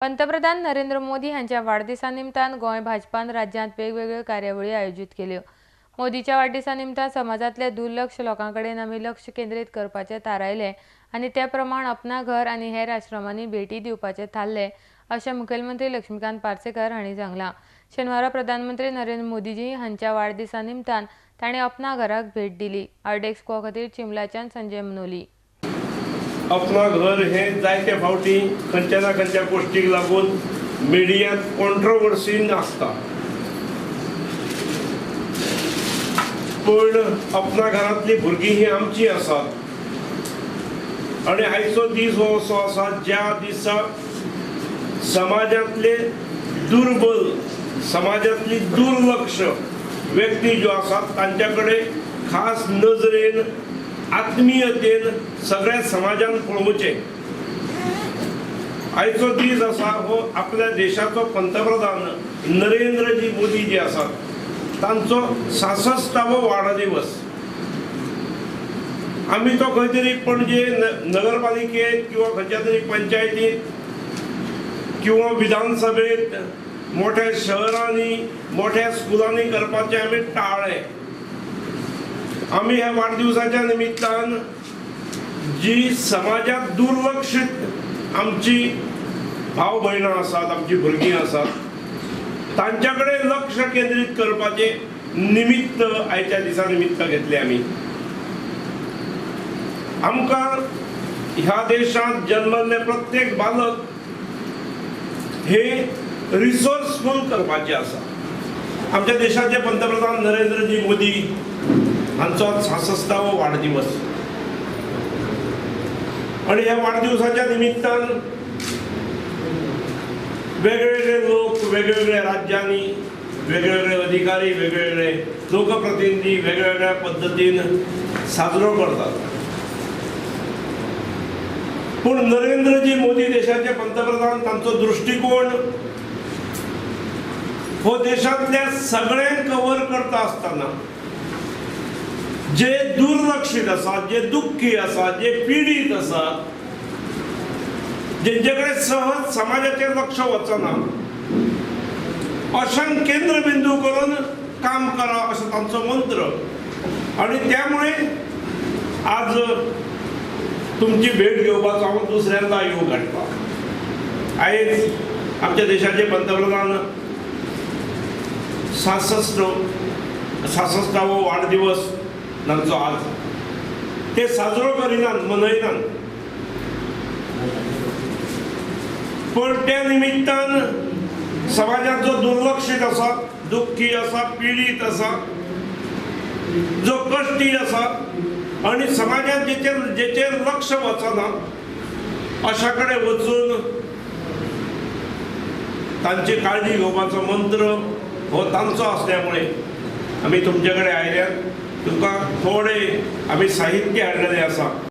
पंतप्रधान नरेंद्र मोदी यांच्या वाढदिवसानिमित्तान गोंय भाजपान राज्यांत वेगवेगळ्यो कार्यावळी आयोजित केल्यो। मोदीच्या वाढदिवसानिमित्तान समाजातल्या दुर्लक्ष लोकांकडेन आमी लक्ष केंद्रीत करपाचे थारायले आनी ते प्रमाण अपना घर आनी हेर आश्रमांनी भेटी दिवपाचे थारले, अशें मुखेलमंत्री लक्ष्मीकांत पार्सेकर हांणी सांगलां। शेनवारा प्रधानमंत्री नरेंद्र मोदीजी हांच्या वाढदिवसानिमित्तान ताणें अपना घराक भेट दिली। आर्ट एक्सपो खातीर चिंबलाच्यान संजय मनोली। अपना घर हे जायते फावटी खंयच्या ना खंयच्या गोष्टीक लागून मिडियांत कॉन्ट्रोवर्सीन आसता, पण अपना घरांतली भुरगीं ही आमची आसात आनी आयचो दीस हो असो आसा ज्या दिसा समाजांतले दुर्बल, समाजांतली दुर्लक्ष व्यक्ती ज्यो आसात तांच्या कडेन खास नजरेन आत्मीयतेन सगळ्या समाजान पळोवचे। आयचो दीस आसा हो आपल्या देशाचो पंतप्रधान नरेंद्रजी मोदी जे आसात तांचो 66वो वाडदिवस। आमी तो खंय तरी पणजे नगरपालिकेत किंवा खंयच्या तरी पंचायतीत किंवा विधानसभेत मोठ्या शहरांनी मोठ्या स्कुलांनी करपाचे आमी टाळ्ळे। आमी ह्या वाढदिवसाच्या निमित्तान जी समाजात दुर्लक्षित आमची भाव भयणां आसात, आमची भुरगीं आसात, तांच्याकडे लक्ष केंद्रीत करपाचे निमित्त आयच्या दिसा निमित्त घेतले आमी। आमकां ह्या देशांत जन्मल्ले प्रत्येक बालक हे रिसोर्सफुल करपाचे आसा। आमच्या देशाचे पंतप्रधान नरेंद्रजी मोदी हांचो 66वो वाडदिवस आणि ह्या वाढदिवसाच्या निमित्तान वेगवेगळे लोक वेगवेगळ्या राज्यांनी, वेगवेगळे अधिकारी, वेगवेगळे लोकप्रतिनिधी वेगवेगळ्या पद्धतीन साजरो करतात। पण नरेंद्रजी मोदी देशाचे पंतप्रधान तांचो दृष्टिकोन हो देशातल्या सगळ्यांक कव्हर करता आसतना जे दुर्लक्षित आसात, जे दुःखी आसात, जे पीडित आसात, जेंचेकडे सहज समाजाचे लक्ष वचना अशांक केंद्रबिंदू करून काम करा असो तांचो मंत्र। आणि त्यामुळे आज तुमची भेट घेवपाचो हांव दुसऱ्यांदा योग हाडटा। आयज आमच्या देशाचे पंतप्रधान 66वो वाडदिवस तांचो आज ते साजरो करिनात, मनयनात, पण त्या निमित्तान समाजात जो दुर्लक्षित आसा, दुःखी आसा, पीडित आसा, जो कश्टी आसा आणि समाजात जेचेर लक्ष वचना अशा कडेन वचून तांची काळजी घेवपाचो मंत्र हो तांचो आसल्यामुळे आमी तुमचे कडेन आयल्यात। तुमकां थोडे आमी साहित्य हाडलेलें आसा।